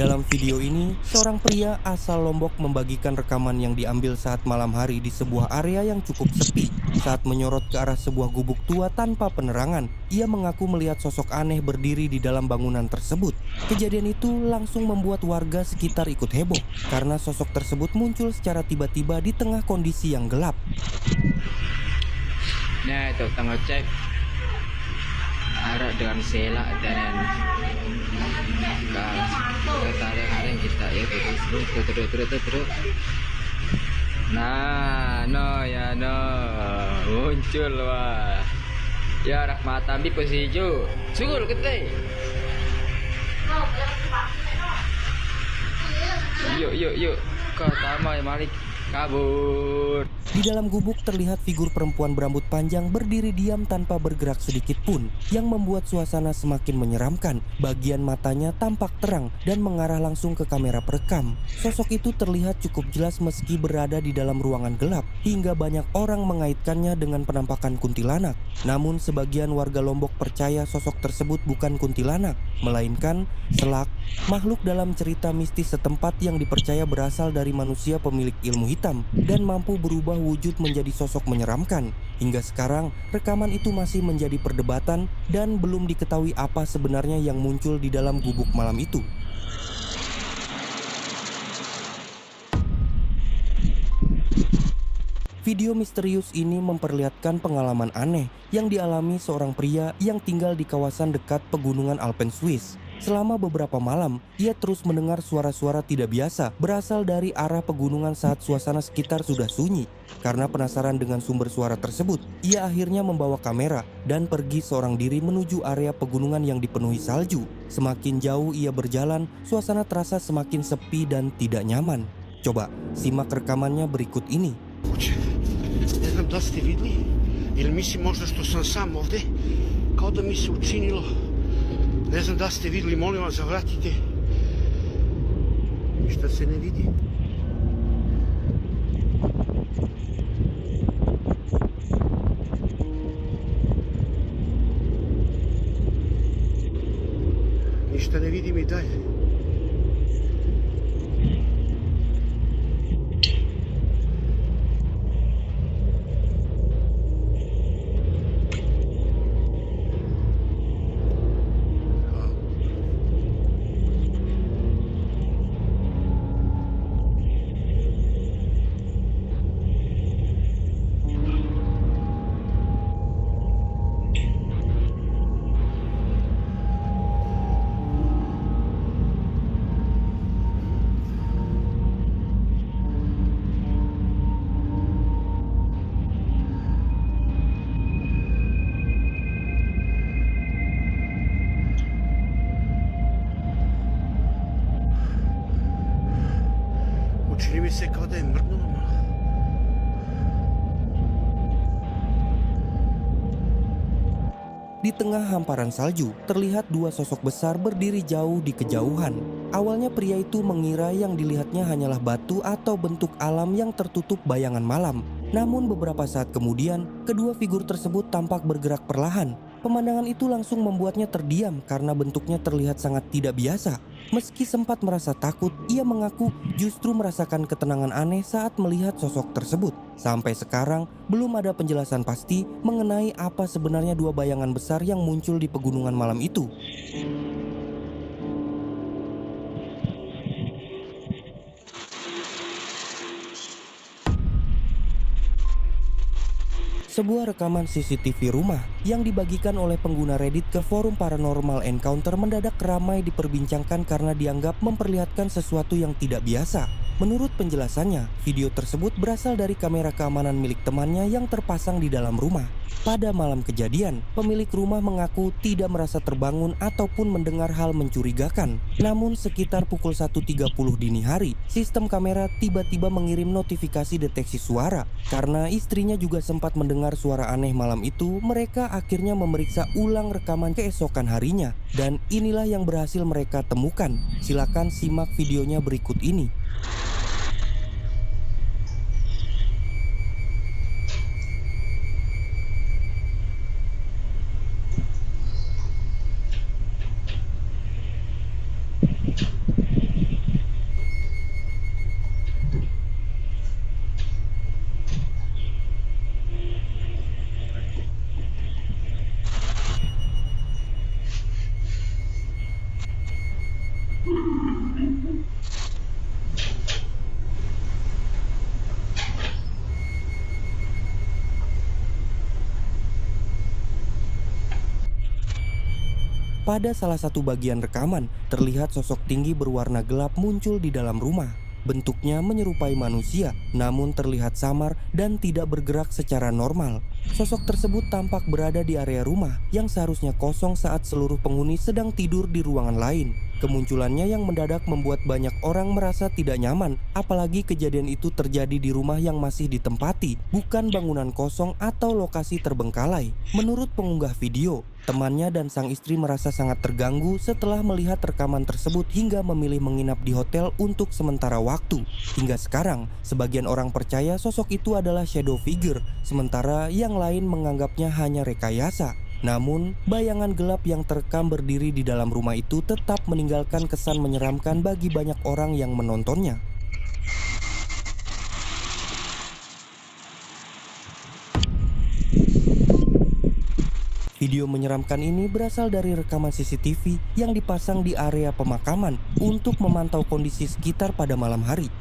Dalam video ini, seorang pria asal Lombok membagikan rekaman yang diambil saat malam hari di sebuah area yang cukup sepi. Saat menyorot ke arah sebuah gubuk tua tanpa penerangan, ia mengaku melihat sosok aneh berdiri di dalam bangunan tersebut. Kejadian itu langsung membuat warga sekitar ikut heboh, karena sosok tersebut muncul secara tiba-tiba di tengah kondisi yang gelap. Nah, itu tengah cek arah dengan selak dan tarik kita ya terus. Nah, no ya no muncul wah. Ya rak mata bi posisi hijau. Sugul kita. Yuk. Kau tama ya Malik kabur. Di dalam gubuk terlihat figur perempuan berambut panjang berdiri diam tanpa bergerak sedikit pun, yang membuat suasana semakin menyeramkan. Bagian matanya tampak terang dan mengarah langsung ke kamera perekam. Sosok itu terlihat cukup jelas meski berada di dalam ruangan gelap, hingga banyak orang mengaitkannya dengan penampakan kuntilanak. Namun sebagian warga Lombok percaya sosok tersebut bukan kuntilanak, melainkan selak, makhluk dalam cerita mistis setempat yang dipercaya berasal dari manusia pemilik ilmu hitam dan mampu berubah wujud menjadi sosok menyeramkan. Hingga sekarang, rekaman itu masih menjadi perdebatan dan belum diketahui apa sebenarnya yang muncul di dalam gubuk malam itu. Video misterius ini memperlihatkan pengalaman aneh yang dialami seorang pria yang tinggal di kawasan dekat pegunungan Alpen Swiss. Selama beberapa malam, ia terus mendengar suara-suara tidak biasa berasal dari arah pegunungan saat suasana sekitar sudah sunyi. Karena penasaran dengan sumber suara tersebut, ia akhirnya membawa kamera dan pergi seorang diri menuju area pegunungan yang dipenuhi salju. Semakin jauh ia berjalan, suasana terasa semakin sepi dan tidak nyaman. Coba simak rekamannya berikut ini. Ne znam da ste vidli ili mislim možda što sam sam ovde kao da mi se učinilo. Ne znam da ste vidli, molim vas zavratite. Ništa se ne vidi. Ništa ne vidim i dalje. Čini mi se kao da je mrdnulo malo. Di tengah hamparan salju, terlihat dua sosok besar berdiri jauh di kejauhan. Awalnya pria itu mengira yang dilihatnya hanyalah batu atau bentuk alam yang tertutup bayangan malam. Namun beberapa saat kemudian, kedua figur tersebut tampak bergerak perlahan. Pemandangan itu langsung membuatnya terdiam karena bentuknya terlihat sangat tidak biasa. Meski sempat merasa takut, ia mengaku justru merasakan ketenangan aneh saat melihat sosok tersebut. Sampai sekarang, belum ada penjelasan pasti mengenai apa sebenarnya dua bayangan besar yang muncul di pegunungan malam itu. Sebuah rekaman CCTV rumah yang dibagikan oleh pengguna Reddit ke forum Paranormal Encounter mendadak ramai diperbincangkan karena dianggap memperlihatkan sesuatu yang tidak biasa. Menurut penjelasannya, video tersebut berasal dari kamera keamanan milik temannya yang terpasang di dalam rumah. Pada malam kejadian, pemilik rumah mengaku tidak merasa terbangun ataupun mendengar hal mencurigakan. Namun sekitar pukul 1.30 dini hari, sistem kamera tiba-tiba mengirim notifikasi deteksi suara. Karena istrinya juga sempat mendengar suara aneh malam itu, mereka akhirnya memeriksa ulang rekaman keesokan harinya. Dan inilah yang berhasil mereka temukan. Silakan simak videonya berikut ini. Pada salah satu bagian rekaman, terlihat sosok tinggi berwarna gelap muncul di dalam rumah. Bentuknya menyerupai manusia, namun terlihat samar dan tidak bergerak secara normal. Sosok tersebut tampak berada di area rumah yang seharusnya kosong saat seluruh penghuni sedang tidur di ruangan lain. Kemunculannya yang mendadak membuat banyak orang merasa tidak nyaman, apalagi kejadian itu terjadi di rumah yang masih ditempati, bukan bangunan kosong atau lokasi terbengkalai. Menurut pengunggah video, temannya dan sang istri merasa sangat terganggu setelah melihat rekaman tersebut hingga memilih menginap di hotel untuk sementara waktu. Hingga sekarang, sebagian orang percaya sosok itu adalah shadow figure, sementara yang lain menganggapnya hanya rekayasa. Namun, bayangan gelap yang terekam berdiri di dalam rumah itu tetap meninggalkan kesan menyeramkan bagi banyak orang yang menontonnya. Video menyeramkan ini berasal dari rekaman CCTV yang dipasang di area pemakaman untuk memantau kondisi sekitar pada malam hari.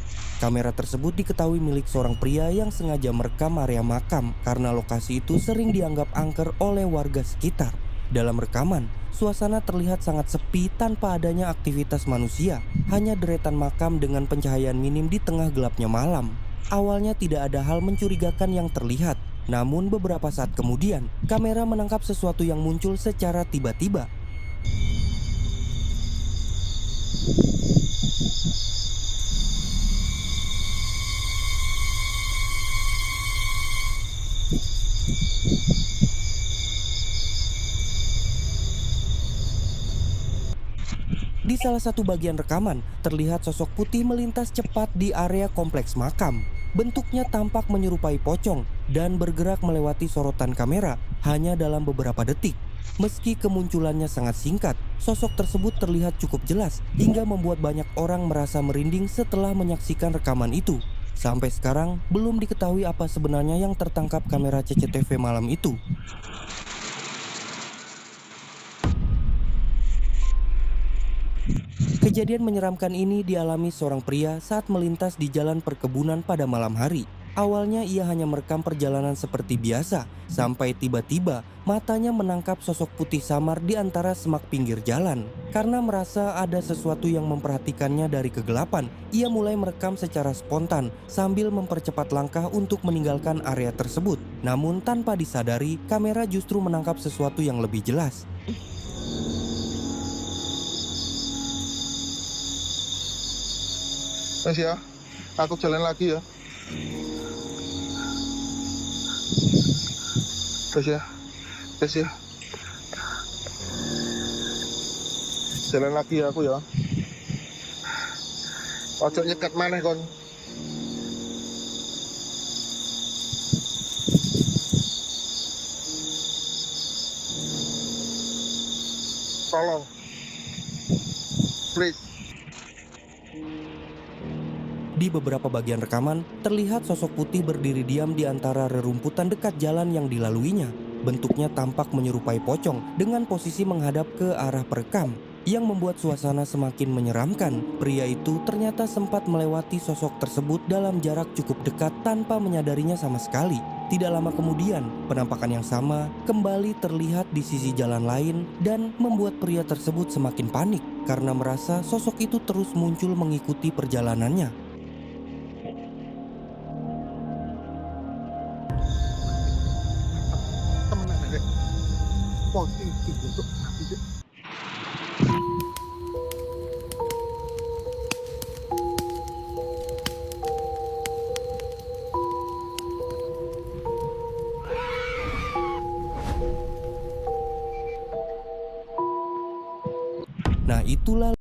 Kamera tersebut diketahui milik seorang pria yang sengaja merekam area makam karena lokasi itu sering dianggap angker oleh warga sekitar. Dalam rekaman, suasana terlihat sangat sepi tanpa adanya aktivitas manusia, hanya deretan makam dengan pencahayaan minim di tengah gelapnya malam. Awalnya tidak ada hal mencurigakan yang terlihat, namun beberapa saat kemudian, kamera menangkap sesuatu yang muncul secara tiba-tiba. Di salah satu bagian rekaman, terlihat sosok putih melintas cepat di area kompleks makam. Bentuknya tampak menyerupai pocong dan bergerak melewati sorotan kamera hanya dalam beberapa detik. Meski kemunculannya sangat singkat, sosok tersebut terlihat cukup jelas hingga membuat banyak orang merasa merinding setelah menyaksikan rekaman itu. Sampai sekarang, belum diketahui apa sebenarnya yang tertangkap kamera CCTV malam itu. Kejadian menyeramkan ini dialami seorang pria saat melintas di jalan perkebunan pada malam hari. Awalnya ia hanya merekam perjalanan seperti biasa, sampai tiba-tiba matanya menangkap sosok putih samar di antara semak pinggir jalan. Karena merasa ada sesuatu yang memperhatikannya dari kegelapan, ia mulai merekam secara spontan sambil mempercepat langkah untuk meninggalkan area tersebut. Namun tanpa disadari, kamera justru menangkap sesuatu yang lebih jelas. Mas ya, aku jalan lagi ya. Mas ya. Jalan lagi ya aku ya. Ojo nyekat maneh kon. Tolong. Please. Di beberapa bagian rekaman, terlihat sosok putih berdiri diam di antara rerumputan dekat jalan yang dilaluinya. Bentuknya tampak menyerupai pocong dengan posisi menghadap ke arah perekam, yang membuat suasana semakin menyeramkan. Pria itu ternyata sempat melewati sosok tersebut dalam jarak cukup dekat tanpa menyadarinya sama sekali. Tidak lama kemudian, penampakan yang sama kembali terlihat di sisi jalan lain dan membuat pria tersebut semakin panik karena merasa sosok itu terus muncul mengikuti perjalanannya. Wah, ini untuk mati. Nah, itulah